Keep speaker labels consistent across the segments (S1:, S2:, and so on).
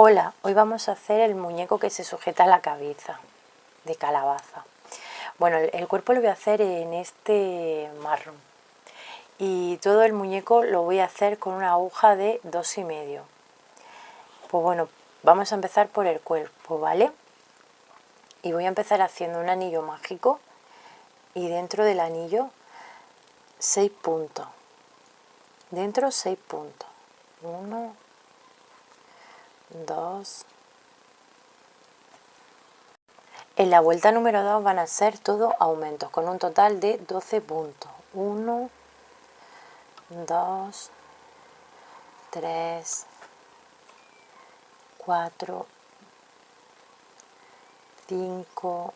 S1: Hola, hoy vamos a hacer el muñeco que se sujeta a la cabeza de calabaza. Bueno, el cuerpo lo voy a hacer en este marrón y todo el muñeco lo voy a hacer con una aguja de 2,5. Pues bueno, vamos a empezar por el cuerpo, ¿vale? Y voy a empezar haciendo un anillo mágico y dentro del anillo 6 puntos. Dentro 6 puntos. 1, 2. En la vuelta número 2 van a ser todos aumentos, con un total de 12 puntos. 1, 2, 3, 4, 5,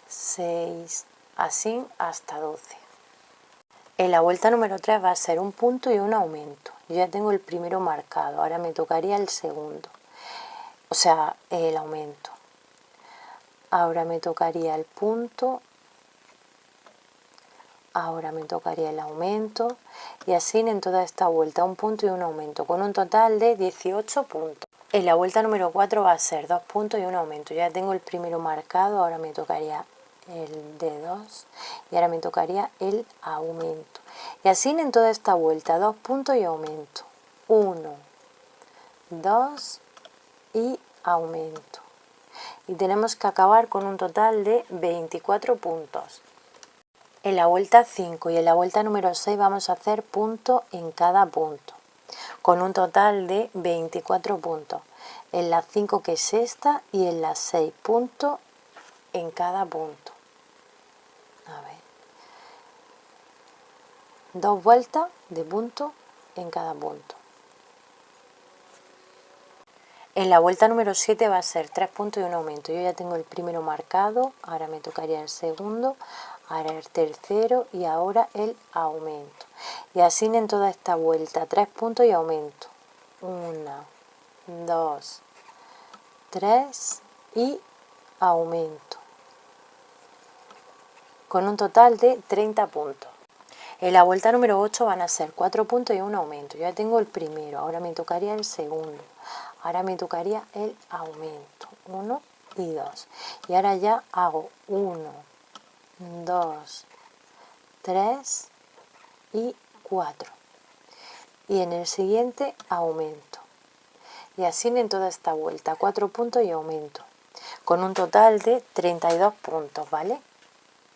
S1: 6, así hasta 12. En la vuelta número 3 va a ser un punto y un aumento. Yo ya tengo el primero marcado, ahora me tocaría el segundo, o sea, el aumento. Ahora me tocaría el punto, ahora me tocaría el aumento y así en toda esta vuelta un punto y un aumento con un total de 18 puntos. En la vuelta número 4 va a ser 2 puntos y un aumento. Ya tengo el primero marcado, ahora me tocaría el de 2 y ahora me tocaría el aumento. Y así en toda esta vuelta 2 puntos y aumento. 1, 2 y aumento. Y tenemos que acabar con un total de 24 puntos. En la vuelta 5 y en la vuelta número 6 vamos a hacer punto en cada punto, con un total de 24 puntos. En la 5 que es esta y en la 6 puntos en cada punto. A ver. 2 vueltas de punto en cada punto. En la vuelta número 7 va a ser 3 puntos y un aumento. Yo ya tengo el primero marcado, ahora me tocaría el segundo, ahora el tercero y ahora el aumento. Y así en toda esta vuelta, 3 puntos y aumento. 1, 2, 3 y aumento. Con un total de 30 puntos. En la vuelta número 8 van a ser 4 puntos y un aumento. Yo ya tengo el primero, ahora me tocaría el segundo. Ahora me tocaría el aumento, 1 y 2. Y ahora ya hago 1, 2, 3 y 4. Y en el siguiente aumento. Y así en toda esta vuelta, 4 puntos y aumento. Con un total de 32 puntos, ¿vale?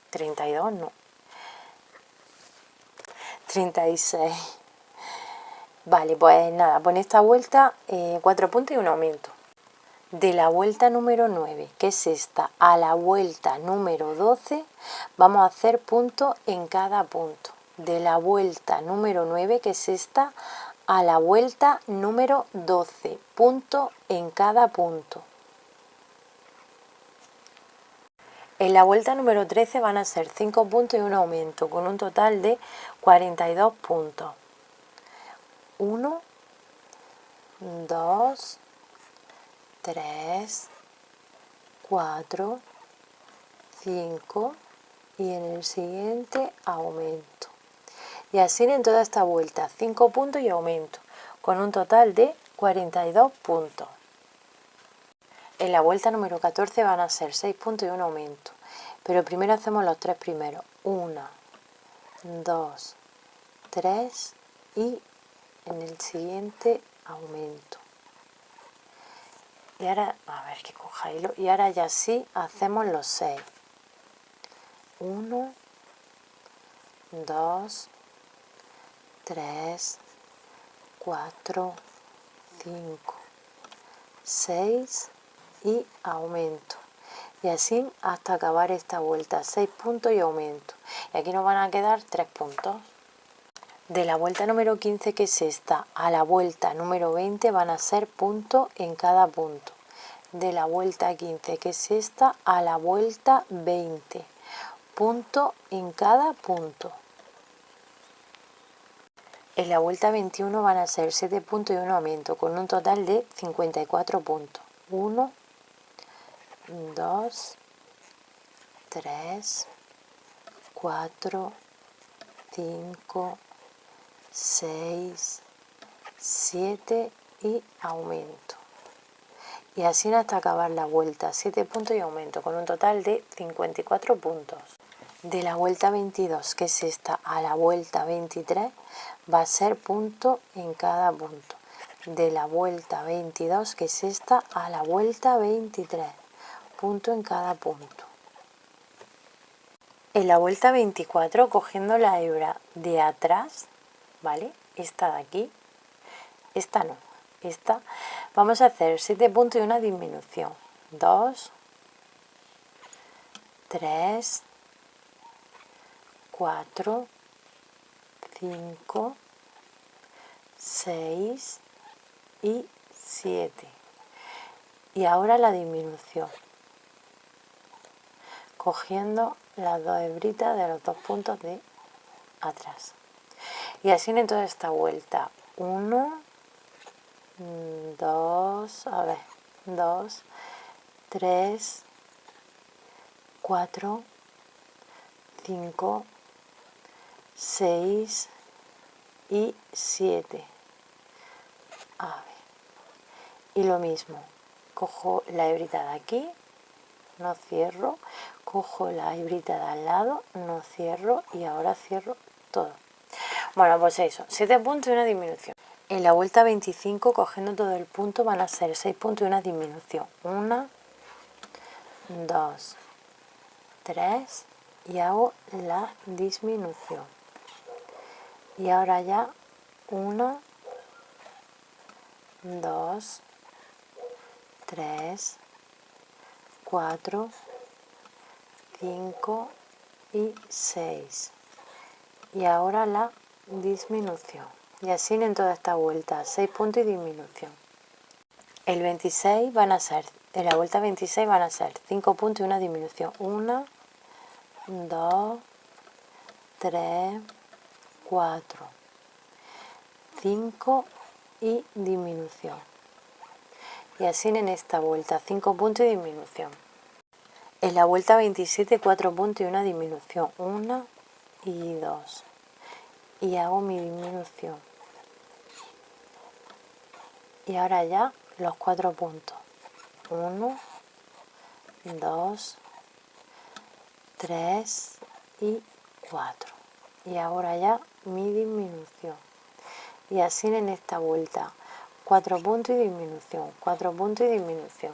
S1: 32 no. 36. Vale, pues nada, pues en esta vuelta 4 puntos y un aumento. De la vuelta número 9, que es esta, a la vuelta número 12, vamos a hacer punto en cada punto. De la vuelta número 9, que es esta, a la vuelta número 12, punto en cada punto. En la vuelta número 13 van a ser 5 puntos y un aumento, con un total de 42 puntos. 1, 2, 3, 4, 5 y en el siguiente aumento. Y así en toda esta vuelta, 5 puntos y aumento, con un total de 42 puntos. En la vuelta número 14 van a ser 6 puntos y un aumento, pero primero hacemos los 3 primeros. 1, 2, 3 y en el siguiente aumento. Y ahora, a ver que coja hilo, y ahora ya sí hacemos los 6. 1, 2, 3, 4, 5, 6 y aumento. Y así hasta acabar esta vuelta, 6 puntos y aumento. Y aquí nos van a quedar 3 puntos. De la vuelta número 15, que es esta, a la vuelta número 20 van a ser puntos en cada punto. De la vuelta 15, que es esta, a la vuelta 20, punto en cada punto. En la vuelta 21 van a ser 7 puntos y un aumento, con un total de 54 puntos. 1, 2, 3, 4, 5, 6, 7 y aumento. y así hasta acabar la vuelta, 7 puntos y aumento, con un total de 54 puntos. De la vuelta 22, que es esta, a la vuelta 23, va a ser punto en cada punto. De la vuelta 22, que es esta, a la vuelta 23, punto en cada punto. En la vuelta 24, cogiendo la hebra de atrás, ¿vale? Esta de aquí, esta no, esta, vamos a hacer 7 puntos y una disminución. 2, 3, 4, 5, 6 y 7. Y ahora la disminución, cogiendo las dos hebritas de los dos puntos de atrás. Y así en toda esta vuelta. 1, 2, 3, 4, 5, 6 y 7. A ver. Y lo mismo, cojo la hebrita de aquí, no cierro, cojo la hebrita de al lado, no cierro y ahora cierro todo. Bueno, pues eso, 7 puntos y una disminución. En la vuelta 25, cogiendo todo el punto, van a ser 6 puntos y una disminución. 1, 2, 3 y hago la disminución. Y ahora ya 1, 2, 3, 4, 5 y 6. Y ahora la disminución. Y así en toda esta vuelta, 6 puntos y disminución. El 26 van a ser, en la vuelta 26 van a ser 5 puntos y una disminución. 1, 2, 3, 4, 5 y disminución. Y así en esta vuelta, 5 puntos y disminución. En la vuelta 27, 4 puntos y una disminución. 1 y 2. Y hago mi disminución. Y ahora ya los 4 puntos. 1, 2, 3 y 4. Y ahora ya mi disminución. Y así en esta vuelta. 4 puntos y disminución. 4 puntos y disminución.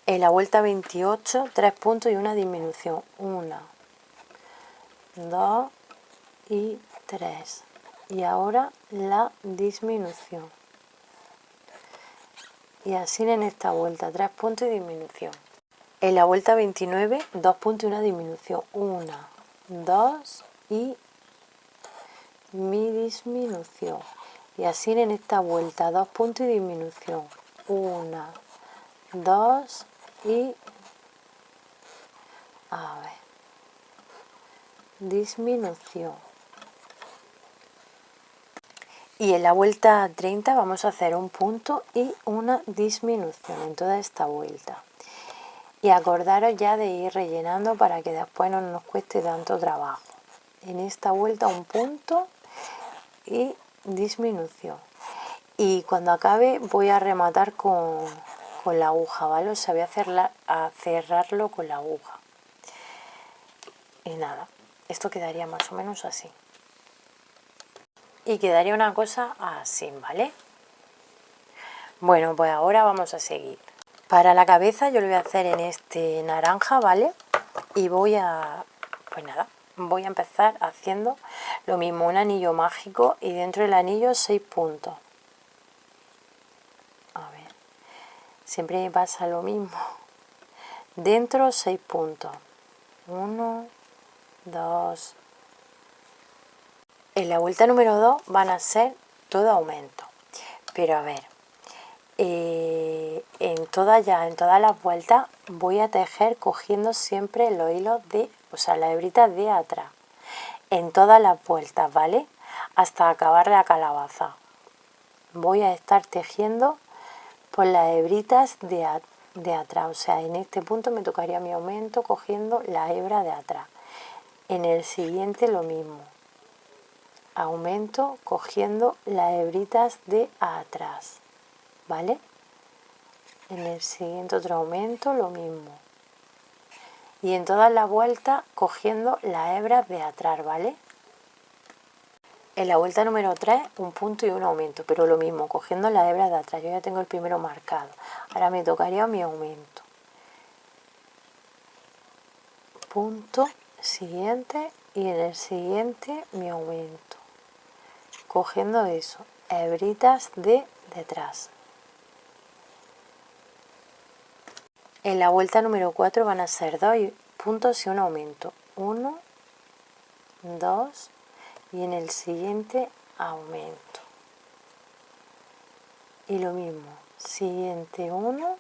S1: En la vuelta 28, 3 puntos y una disminución. 1, 2 y 3. Y ahora la disminución. Y así en esta vuelta, 3 puntos y disminución. En la vuelta 29, 2 puntos y una disminución. 1, 2 y mi disminución. Y así en esta vuelta, 2 puntos y disminución. 1, 2 y... a ver. Disminución. Y en la vuelta 30 vamos a hacer un punto y una disminución en toda esta vuelta. Y acordaros ya de ir rellenando para que después no nos cueste tanto trabajo. En esta vuelta un punto y disminución. Y cuando acabe voy a rematar con la aguja, ¿vale? O sea, voy a cerrarlo con la aguja. Y nada, esto quedaría más o menos así. Y quedaría una cosa así, ¿vale? Bueno, pues ahora vamos a seguir. Para la cabeza yo lo voy a hacer en este naranja, ¿vale? Y voy a, pues nada, voy a empezar haciendo lo mismo, un anillo mágico y dentro del anillo 6 puntos. A ver, siempre me pasa lo mismo. Dentro 6 puntos. 1, 2. En la vuelta número 2 van a ser todo aumento. Pero a ver, en todas las vueltas voy a tejer cogiendo siempre los hilos de, o sea, las hebritas de atrás. En todas las vueltas, ¿vale? Hasta acabar la calabaza. Voy a estar tejiendo por las hebritas de atrás. O sea, en este punto me tocaría mi aumento cogiendo la hebra de atrás. En el siguiente lo mismo. Aumento cogiendo las hebritas de atrás, ¿vale? en el siguiente otro aumento, lo mismo. Y en todas las vueltas cogiendo las hebras de atrás, ¿vale? En la vuelta número 3, un punto y un aumento, pero lo mismo, cogiendo las hebras de atrás. Yo ya tengo el primero marcado. Ahora me tocaría mi aumento. Punto, siguiente, y en el siguiente mi aumento. Cogiendo eso, hebritas de detrás. En la vuelta número 4 van a ser 2 puntos y un aumento. 1, 2 y en el siguiente aumento. Y lo mismo, siguiente 1,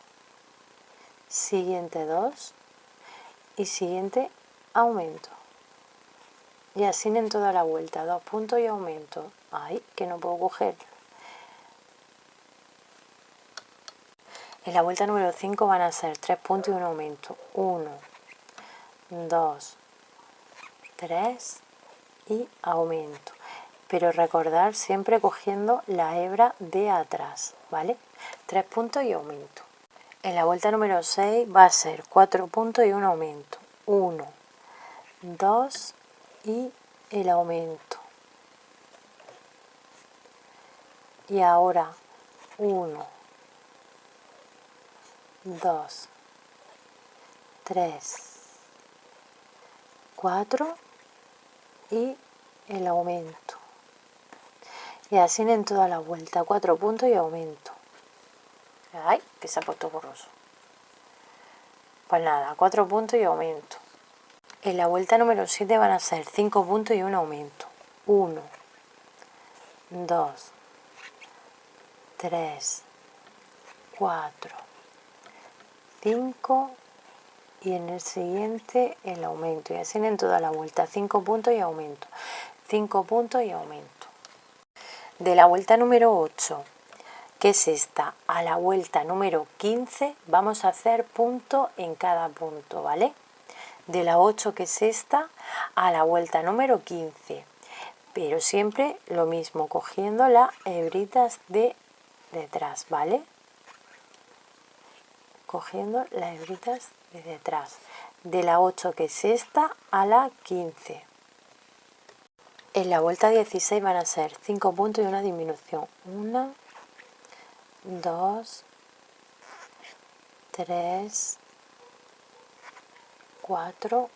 S1: siguiente 2 y siguiente aumento. Y así en toda la vuelta, 2 puntos y aumento. Ay, que no puedo coger. En la vuelta número 5 van a ser 3 puntos y un aumento. 1, 2, 3 y aumento. Pero recordar siempre cogiendo la hebra de atrás, ¿vale? 3 puntos y aumento. En la vuelta número 6 va a ser 4 puntos y un aumento. 1, 2 y el aumento. Y ahora 1, 2, 3, 4 y el aumento. Y así en toda la vuelta, 4 puntos y aumento. Ay, que se ha puesto borroso. Pues nada, 4 puntos y aumento. En la vuelta número 7 van a ser 5 puntos y un aumento. 1, 2, 3, 4, 5 y en el siguiente el aumento. Y así en toda la vuelta, 5 puntos y aumento. 5 puntos y aumento. De la vuelta número 8, que es esta, a la vuelta número 15, vamos a hacer punto en cada punto, ¿vale? De la 8, que es esta, a la vuelta número 15. Pero siempre lo mismo, cogiendo las hebritas de detrás, ¿vale? Cogiendo las hebritas de detrás. De la 8, que es esta, a la 15. En la vuelta 16 van a ser 5 puntos y una disminución. 1, 2, 3, 4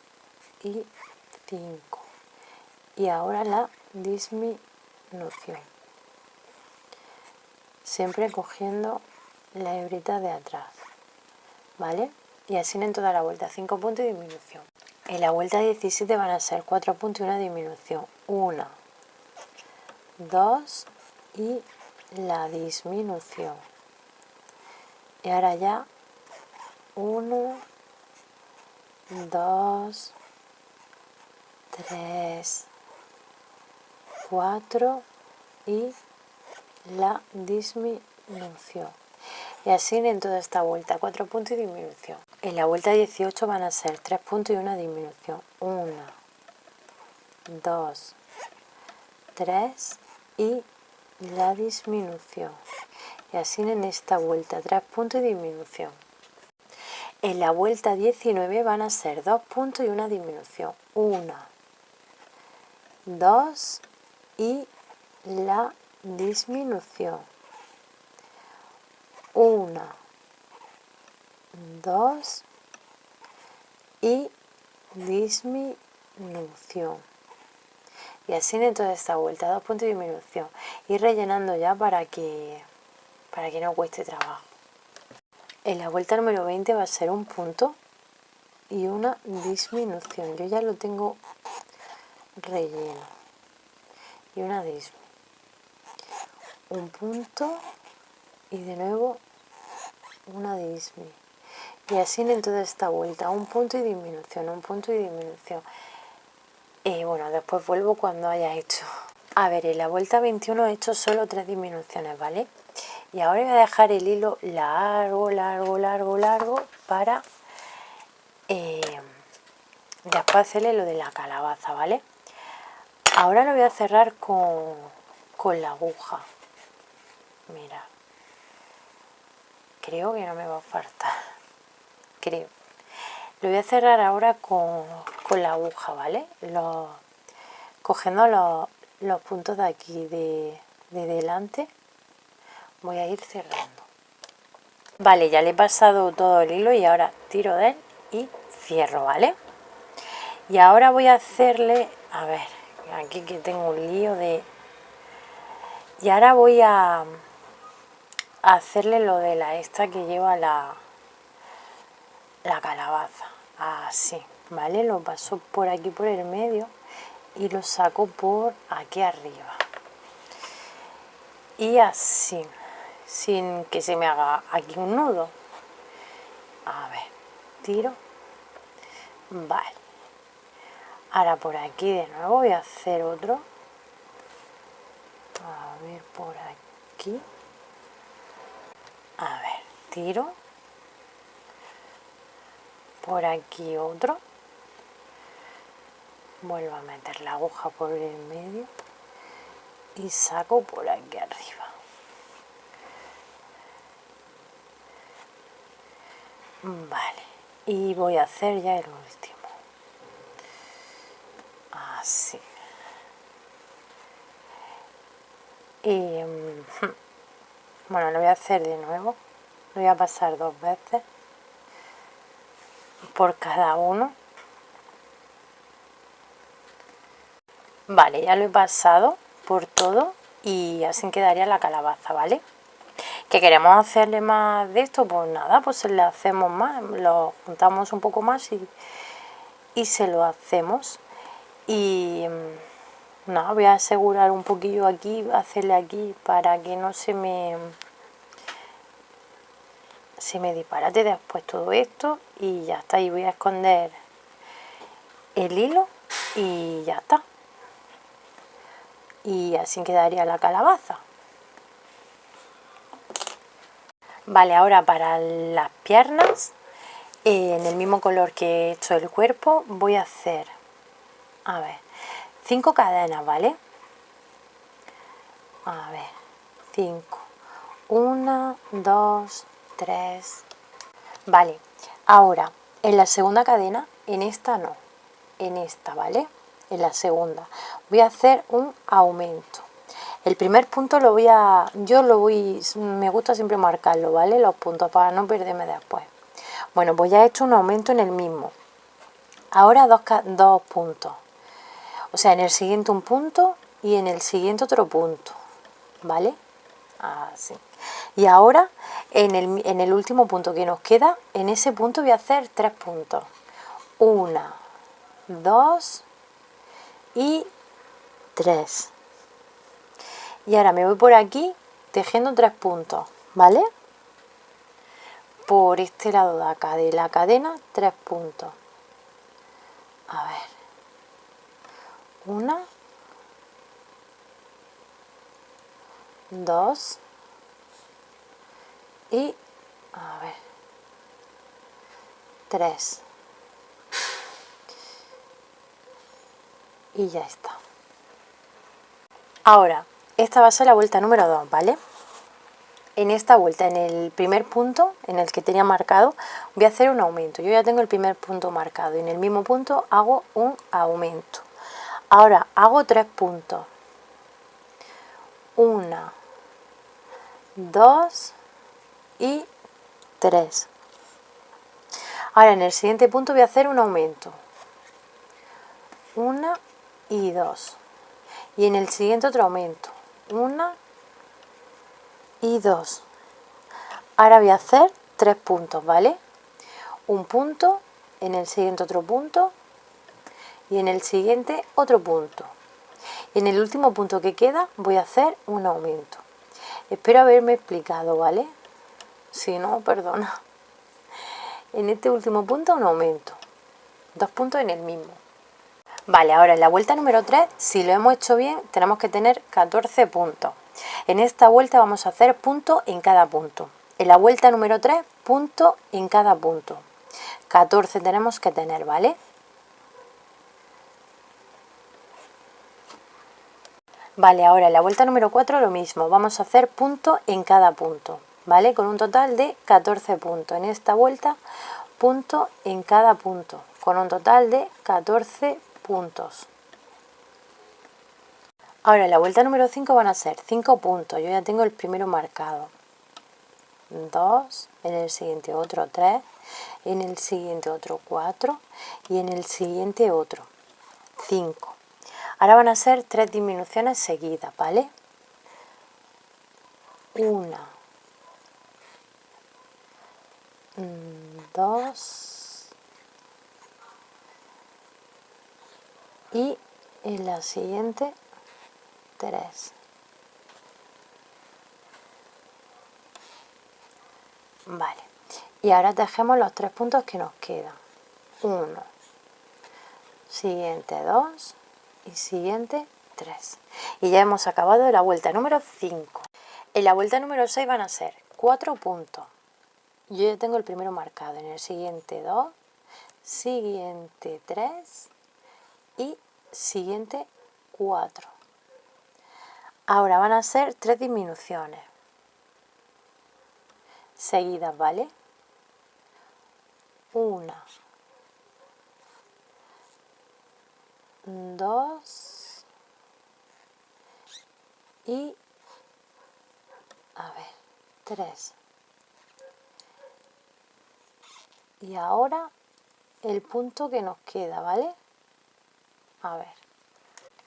S1: y 5. Y ahora la disminución. Siempre cogiendo la hebrita de atrás, ¿vale? Y así en toda la vuelta, 5 puntos y disminución. En la vuelta 17 van a ser 4 puntos y una disminución. 1, 2 y la disminución. Y ahora ya 1, 2, 3, 4 y la disminución. Y así en toda esta vuelta, 4 puntos y disminución. En la vuelta 18 van a ser 3 puntos y una disminución. 1, 2, 3 y la disminución. Y así en esta vuelta, 3 puntos y disminución. En la vuelta 19 van a ser 2 puntos y una disminución. 1, 2 y la disminución. 1, 2 y disminución. Y así en toda esta vuelta, 2 puntos de disminución. Ir rellenando ya para que no cueste trabajo. En la vuelta número 20 va a ser un punto y una disminución. Yo ya lo tengo relleno. Y una disminución. Un punto y de nuevo una disminución. Y así en toda esta vuelta, un punto y disminución, un punto y disminución. Y bueno, después vuelvo cuando haya hecho. A ver, en la vuelta 21 he hecho solo 3 disminuciones, ¿vale? Y ahora voy a dejar el hilo largo, largo, largo, largo para después hacerle lo de la calabaza, ¿vale? Ahora lo voy a cerrar con la aguja. Mira. creo que no me va a faltar, creo. Lo voy a cerrar ahora con la aguja, ¿vale? Cogiendo los puntos de aquí de delante, voy a ir cerrando. Vale, ya le he pasado todo el hilo y ahora tiro de él y cierro, ¿vale? Y ahora voy a hacerle, a ver, aquí que tengo un lío de... Y ahora voy a hacerle lo de la esta que lleva la calabaza, así, ¿vale? Lo paso por aquí por el medio y lo saco por aquí arriba. Y así, sin que se me haga aquí un nudo. A ver, tiro. Vale. Ahora por aquí de nuevo voy a hacer otro. A ver, por aquí. A ver, tiro. Por aquí otro. Vuelvo a meter la aguja por el medio. Y saco por aquí arriba. Vale. Y voy a hacer ya el último. Así. Y bueno, lo voy a hacer de nuevo. Lo voy a pasar 2 veces por cada uno. Vale, ya lo he pasado por todo y así quedaría la calabaza, ¿vale? ¿Que queremos hacerle más de esto? Pues nada, pues le hacemos más, lo juntamos un poco más y se lo hacemos. Y nada, voy a asegurar un poquillo aquí, hacerle aquí para que no se me disparate después todo esto y ya está. Y voy a esconder el hilo y ya está. Y así quedaría la calabaza. Vale, ahora para las piernas, en el mismo color que he hecho el cuerpo, voy a hacer, a ver, 5 cadenas, ¿vale? A ver, 5. 1, 2, 3. Vale, ahora en la segunda cadena, en esta no, en esta, ¿vale? En la segunda voy a hacer un aumento. El primer punto me gusta siempre marcarlo, ¿vale? Los puntos para no perderme después. Bueno, pues ya he hecho un aumento en el mismo. Ahora dos puntos. O sea, en el siguiente un punto y en el siguiente otro punto, ¿vale? Así. Y ahora en el último punto que nos queda, en ese punto voy a hacer 3 puntos. 1, 2 y 3. Y ahora me voy por aquí tejiendo 3 puntos, ¿vale? Por este lado de acá de la cadena, 3 puntos. A ver. 1, 2 y, a ver, 3. Y ya está. Ahora, esta va a ser la vuelta número 2, ¿vale? En esta vuelta, en el primer punto, en el que tenía marcado, voy a hacer un aumento. Yo ya tengo el primer punto marcado y en el mismo punto hago un aumento. Ahora hago 3 puntos. 1, 2 y 3. Ahora en el siguiente punto voy a hacer un aumento. 1 y 2. Y en el siguiente otro aumento. 1 y 2. Ahora voy a hacer 3 puntos, ¿vale? Un punto, en el siguiente otro punto y en el siguiente otro punto. Y en el último punto que queda voy a hacer un aumento. Espero haberme explicado, ¿vale? Si no, perdona. En este último punto un aumento. 2 puntos en el mismo. Vale, ahora en la vuelta número 3, si lo hemos hecho bien, tenemos que tener 14 puntos. En esta vuelta vamos a hacer punto en cada punto. En la vuelta número 3, punto en cada punto. 14 tenemos que tener, ¿vale? Vale, ahora en la vuelta número 4 lo mismo. Vamos a hacer punto en cada punto. ¿vale? Con un total de 14 puntos. En esta vuelta, punto en cada punto, con un total de 14 puntos. Ahora, en la vuelta número 5 van a ser 5 puntos. Yo ya tengo el primero marcado. 2, en el siguiente otro 3, en el siguiente otro 4 y en el siguiente otro 5. Ahora van a ser 3 disminuciones seguidas, ¿vale? 1, 2 y en la siguiente 3. Vale, y ahora tejemos los 3 puntos que nos quedan. 1, siguiente 2 y siguiente 3. Y ya hemos acabado la vuelta número 5. En la vuelta número 6 van a ser 4 puntos. Yo ya tengo el primero marcado. En el siguiente 2, siguiente 3 y siguiente 4. Ahora van a ser 3 disminuciones seguidas, ¿vale? 1, 2 y a ver, 3. Y ahora el punto que nos queda, ¿vale? A ver.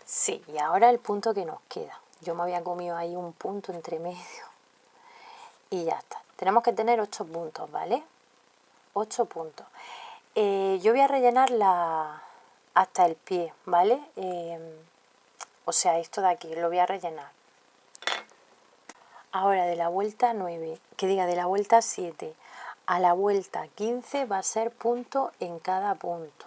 S1: Sí, y ahora el punto que nos queda. Yo me había comido ahí un punto entre medio. Y ya está. Tenemos que tener 8 puntos, ¿vale? 8 puntos. Yo voy a rellenar hasta el pie, ¿vale? O sea, esto de aquí lo voy a rellenar. Ahora de la vuelta 9, de la vuelta 7 a la vuelta 15 va a ser punto en cada punto.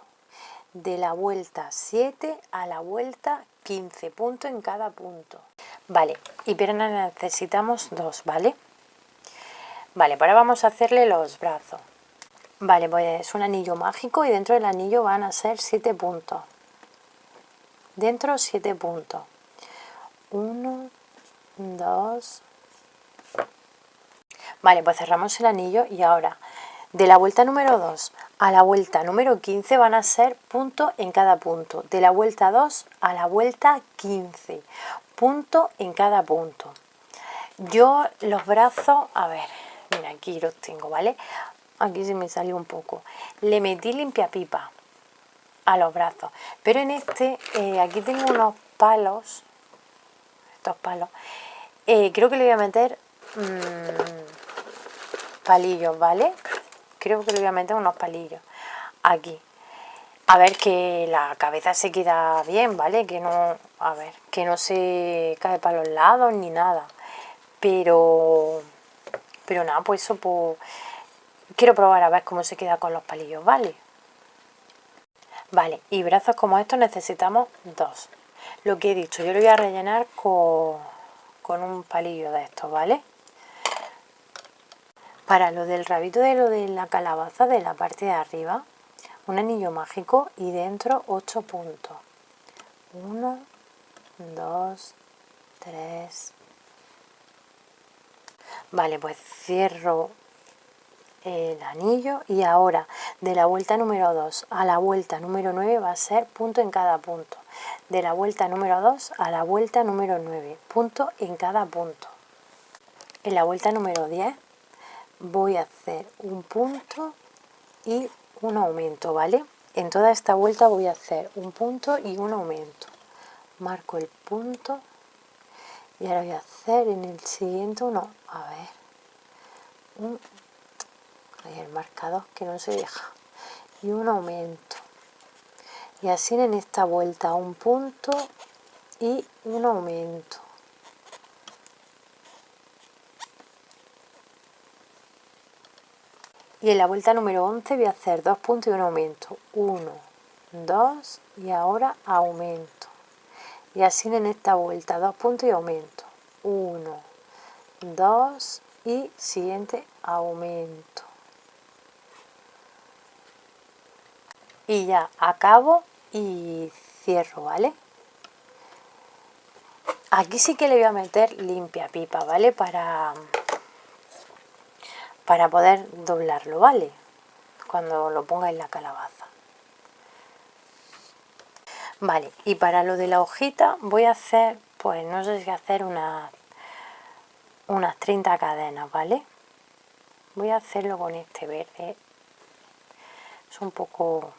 S1: De la vuelta 7 a la vuelta 15, punto en cada punto. Vale, y piernas necesitamos 2, ¿vale? Vale, pues ahora vamos a hacerle los brazos. Vale, pues es un anillo mágico y dentro del anillo van a ser 7 puntos. Dentro 7 puntos. 1, 2. Vale, pues cerramos el anillo y ahora de la vuelta número 2 a la vuelta número 15 van a ser punto en cada punto. De la vuelta 2 a la vuelta 15, punto en cada punto. Yo los brazos, a ver, mira, aquí los tengo, ¿vale? Aquí se me salió un poco. Le metí limpiapipa a los brazos, pero en este, aquí tengo unos palos, estos palos, creo que le voy a meter palillos, ¿vale? Creo que le voy a meter unos palillos aquí. A ver que la cabeza se queda bien, ¿vale? Que no, a ver, que no se cae para los lados ni nada. Pero nada, pues eso, pues quiero probar a ver cómo se queda con los palillos, ¿vale? Vale, y brazos como estos necesitamos 2. Lo que he dicho, yo lo voy a rellenar con un palillo de estos, ¿vale? Para lo del rabito de lo de la calabaza de la parte de arriba, un anillo mágico y dentro 8 puntos. 1, 2, 3. Vale, pues cierro el anillo y ahora de la vuelta número 2 a la vuelta número 9 va a ser punto en cada punto. De la vuelta número 2 a la vuelta número 9, punto en cada punto. En la vuelta número 10 voy a hacer un punto y un aumento, ¿vale? En toda esta vuelta voy a hacer un punto y un aumento. Marco el punto y ahora voy a hacer en el siguiente uno, a ver, ahí el marcador que no se deja, y un aumento. Y así en esta vuelta un punto y un aumento. Y en la vuelta número 11 voy a hacer 2 puntos y un aumento. 1, 2 y ahora aumento. Y así en esta vuelta 2 puntos y aumento. 1, 2 y siguiente aumento. Y ya acabo y cierro, ¿vale? Aquí sí que le voy a meter limpiapipa, ¿vale? Para para poder doblarlo, ¿vale? Cuando lo ponga en la calabaza. Vale, y para lo de la hojita voy a hacer, pues no sé si hacer unas 30 cadenas, ¿vale? Voy a hacerlo con este verde. Es un poco...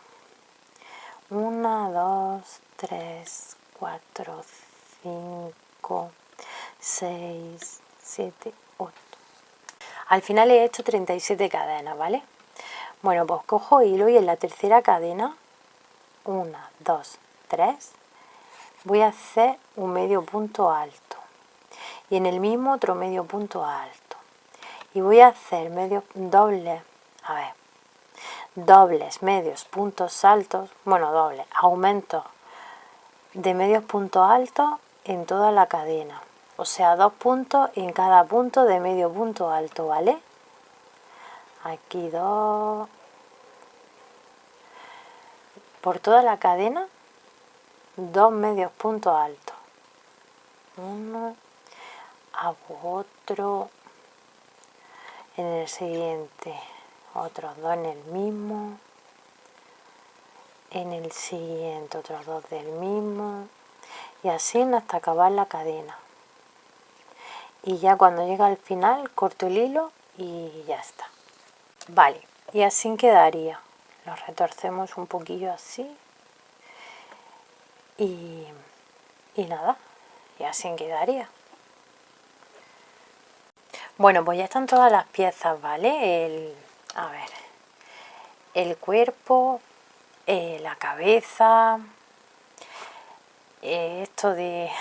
S1: 1, 2, 3, 4, 5, 6, 7, 8. Al final he hecho 37 cadenas, ¿vale? Bueno, pues cojo hilo y en la tercera cadena, 1, 2, 3, voy a hacer un medio punto alto. Y en el mismo otro medio punto alto. Y voy a hacer dobles medios puntos altos, bueno, dobles, aumentos de medios puntos altos en toda la cadena. O sea, 2 puntos en cada punto de medio punto alto, ¿vale? Aquí 2. Por toda la cadena, 2 medios puntos altos. Uno, hago otro. En el siguiente, otros 2 en el mismo. En el siguiente, otros 2 del mismo. Y así hasta acabar la cadena. Y ya cuando llega al final, corto el hilo y ya está. Vale, y así quedaría. Lo retorcemos un poquillo así. Y nada, y así quedaría. Bueno, pues ya están todas las piezas, ¿vale? El cuerpo, la cabeza, esto de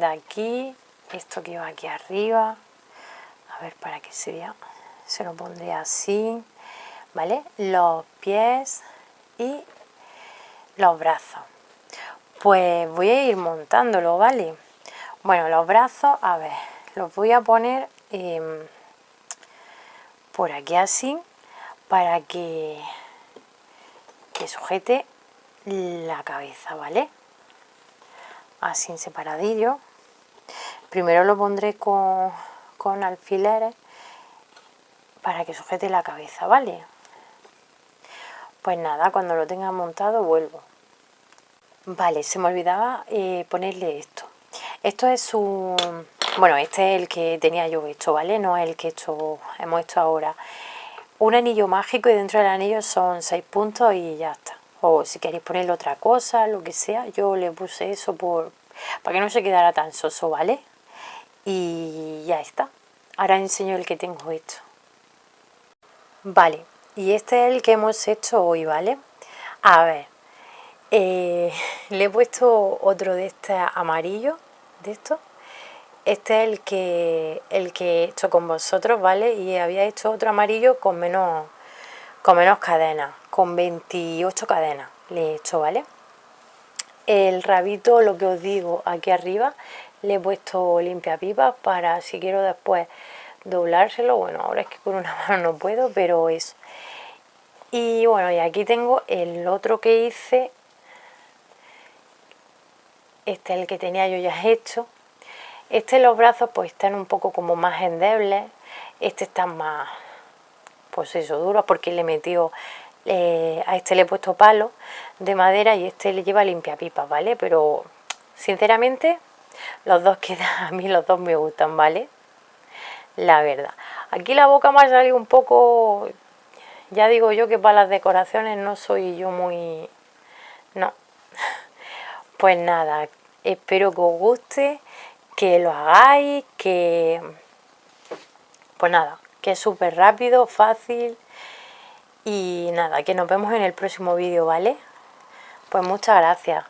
S1: aquí, esto que va aquí arriba. A ver, para que se vea, se lo pondré así, ¿vale? Los pies y los brazos. Pues voy a ir montándolo, ¿vale? Bueno, los brazos, a ver, los voy a poner por aquí así, para que sujete la cabeza, ¿vale? Así en separadillo. Primero lo pondré con alfileres para que sujete la cabeza, ¿vale? Pues nada, cuando lo tenga montado vuelvo. Vale, se me olvidaba ponerle esto. Esto es bueno, este es el que tenía yo hecho, ¿vale? No es el que hemos hecho ahora. Un anillo mágico y dentro del anillo son 6 puntos y ya está. O si queréis ponerle otra cosa, lo que sea, yo le puse eso para que no se quedara tan soso, ¿vale? Y ya está. Ahora enseño el que tengo hecho. Vale, y este es el que hemos hecho hoy, ¿vale? A ver, le he puesto otro de este amarillo, de esto. Este es el que he hecho con vosotros, ¿vale? Y había hecho otro amarillo con menos cadenas, con 28 cadenas le he hecho, ¿vale? El rabito, lo que os digo, aquí arriba le he puesto limpiapipas para si quiero después doblárselo. Bueno, ahora es que con una mano no puedo, pero eso. Y bueno, y aquí tengo el otro que hice. Este es el que tenía yo ya hecho. Los brazos pues están un poco como más endebles. Este está más, pues eso, duro, porque le he metido, a este le he puesto palo de madera y este le lleva limpiapipas, ¿vale? Pero sinceramente los dos quedan, a mí los dos me gustan, ¿vale? La verdad. Aquí la boca me ha salido un poco, ya digo yo que para las decoraciones no soy yo muy, no. Pues nada, espero que os guste, que lo hagáis, pues nada, que es súper rápido, fácil y nada, que nos vemos en el próximo vídeo, ¿vale? Pues muchas gracias.